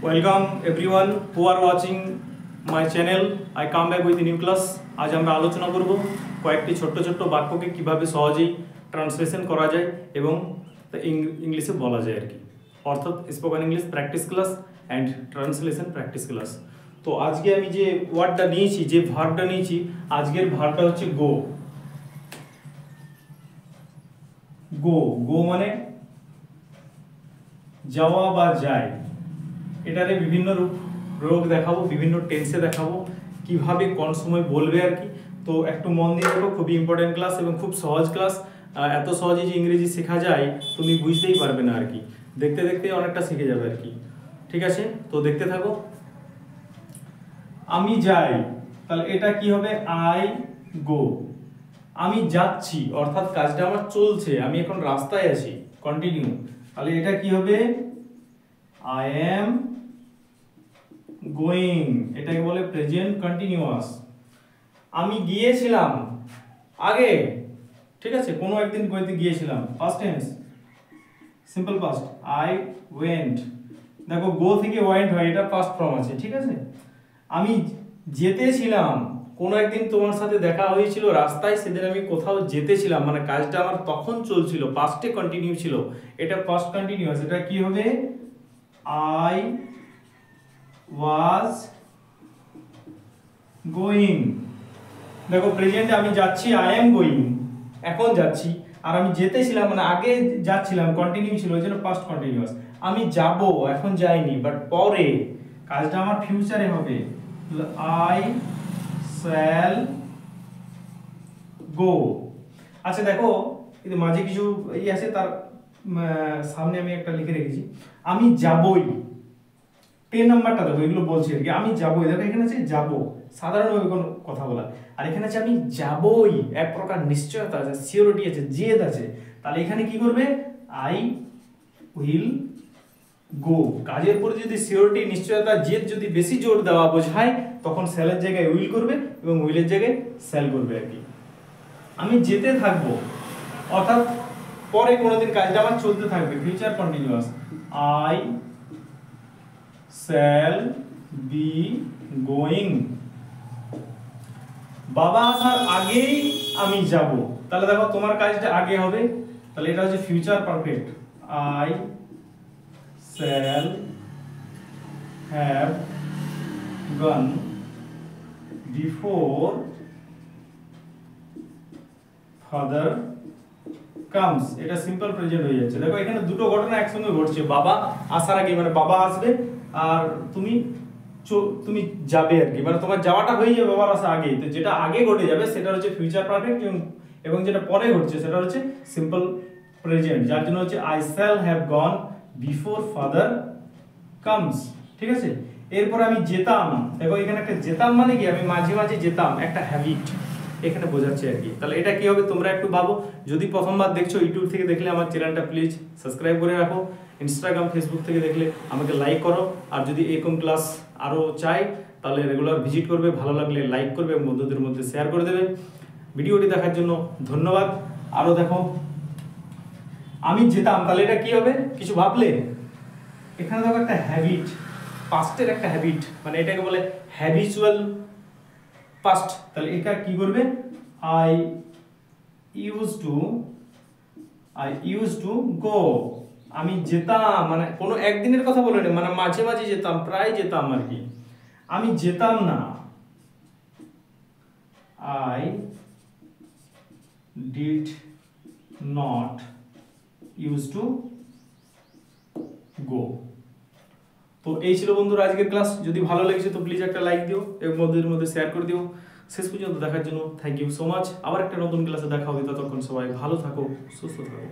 Welcome everyone who are watching my channel. I come back with a new class. आज আমরা আলোচনা করব কয়েকটি ছোট ছোট বাক্যকে কিভাবে সহজেই ট্রান্সলেশন করা যায় এবং ইংলিশে বলা যায় আর কি, অর্থাৎ spoken English practice class and translation practice class. তো আজকে আমি যে ওয়ার্ডটা নিয়েছি, যে ভার্বটা নিয়েছি, আজকের ভার্বটা হচ্ছে গো। গো গো মানে যাওয়া বা যায়। এটারে বিভিন্ন রূপ দেখাবো, বিভিন্ন টেন্সে দেখাবো, কিভাবে কোন সময় বলবে আর কি। তো একটু মন দিয়ে দেখো, খুবই ইম্পর্টেন্ট ক্লাস এবং খুব সহজ ক্লাস। এত সহজে যে ইংরেজি শেখা যায় তুমি বুঝতেই পারবে না আর কি, দেখতে দেখতে অনেকটা শিখে যাবে আর কি। ঠিক আছে, তো দেখতে থাকো। আমি যাই, তাহলে এটা কি হবে? I go. আমি যাচ্ছি, অর্থাৎ কাজটা আমার চলছে, আমি এখন রাস্তায় আছি, কন্টিনিউ। তাহলে এটা কি হবে? I am going, এটাকে বলে প্রেজেন্ট কন্টিনিউয়াস। আমি গিয়েছিলাম আগে, ঠিক আছে, কোনো একদিন কইতে গিয়েছিলাম, past tense, simple past. I went, দেখো গো থেকে ওয়েন্ট হয়, এটা পাস্ট ফর্ম আছে, ঠিক আছে। আমি যেতেছিলাম, কোনো একদিন তোমার সাথে দেখা হয়েছিল রাস্তায়, সেদিন আমি কোথাও যেতেছিলাম, মানে কাজটা আমার তখন চলছিল, পাস্টে কন্টিনিউ ছিল, এটা পাস্ট কন্টিনিউয়াস। এটা কি হবে? I was going, দেখো প্রেজেন্টে আমি যাচ্ছি, I am going, এখন যাচ্ছি। আর আমি যেতেছিলাম মানে আগে যাচ্ছিলাম, কন্টিনিউ ছিল, ওই জন্য পাস্ট কন্টিনিউয়াস। আমি যাব, এখন যাইনি, বাট পরে কাজটা আমার ফিউচারে হবে। I shall go। আচ্ছা দেখো, কিন্তু মাঝে কিছু এই আছে, তার সামনে আমি একটা লিখে রেখেছি, আমি যাবই। 10 নাম্বারটা দেখো, এগুলো বলছি আর কি। আমি যাবই, দেখো এখানে আছে যাবো, সাধারণভাবে কোনো কথা বলা, আর এখানে আছে আমি যাবই, এক প্রকার নিশ্চয়তা আছে, সিওরিটি আছে, জেদ আছে। তাহলে এখানে কি করবে? I will go. কাজের পরে যদি সিওরিটি, নিশ্চয়তা, জেদ যদি বেশি জোর দেওয়া বোঝায়, তখন শ্যালের জায়গায় উইল করবে এবং উইলের জায়গায় শ্যাল করবে আর কি। আমি যেতে থাকবো, অর্থাৎ পরে কোনোদিন কাজটা আমার চলতে থাকবে, future continuous. I shall be going, বাবা আসার আগেই আমি যাব। তাহলে দেখো তোমার কাজটা আগে হবে, তাহলে এটা হচ্ছে future perfect. I shall have gone before father comes, এটা সিম্পল প্রেজেন্ট হয়ে যাচ্ছে। দেখো এখানে দুটো ঘটনা একসঙ্গে ঘটছে, বাবা আসার আগে মানে বাবা আসবে, আর তুমি যাবে আর কি, মানে তোমার যাওয়াটা হয়ে যাবে বাবার আসার আগে। তো যেটা আগে ঘটে যাবে সেটা হচ্ছে ফিউচার পারফেক্ট, এবং যেটা পরে ঘটছে সেটা হচ্ছে সিম্পল প্রেজেন্ট, যার জন্য হচ্ছে I shall have gone before father comes, ঠিক আছে। এরপর আমি যেতাম, দেখো এখানে একটা যেতাম মানে কি, আমি মাঝে মাঝে যেতাম, একটা হ্যাবিট এখানে বোঝাচ্ছে আর কি। তাহলে এটা কি হবে তোমরা একটু ভাবো। যদি প্রথমবার দেখছো, ইউটিউব থেকে দেখলে আমার চ্যানেলটা প্লিজ সাবস্ক্রাইব করে রাখো, ইনস্টাগ্রাম ফেসবুক থেকে দেখলে আমাকে লাইক করো, আর যদি এরকম ক্লাস আরও চাই তাহলে রেগুলার ভিজিট করবে, ভালো লাগলে লাইক করবে এবং বন্ধুদের মধ্যে শেয়ার করে দেবে। ভিডিওটি দেখার জন্য ধন্যবাদ। আরও দেখো, আমি যেতাম, তাহলে এটা কি হবে কিছু ভাবলে? এখানে দেখো একটা হ্যাবিট, পাস্টের একটা হ্যাবিট, মানে এটাকে বলে হ্যাবিচুয়াল পাস্ট। তাহলে এটা কি করবে? I used to go, আমি যেতাম, মানে কোনো একদিনের কথা বলে না, মানে মাঝে মাঝে যেতাম, প্রায় যেতাম আর কি। আমি যেতাম না, I did not used to go। তো এই ছিল বন্ধুরা আজকের ক্লাস। যদি ভালো লেগেছে তো প্লিজ একটা লাইক দিও এবং বন্ধুদের মধ্যে শেয়ার করে দিও। শেষ পর্যন্ত দেখার জন্য থ্যাংক ইউ সো মাচ। আবার একটা নতুন ক্লাসে দেখা হবে, ততক্ষণ সবাই ভালো থাকো, সুস্থ থাকো।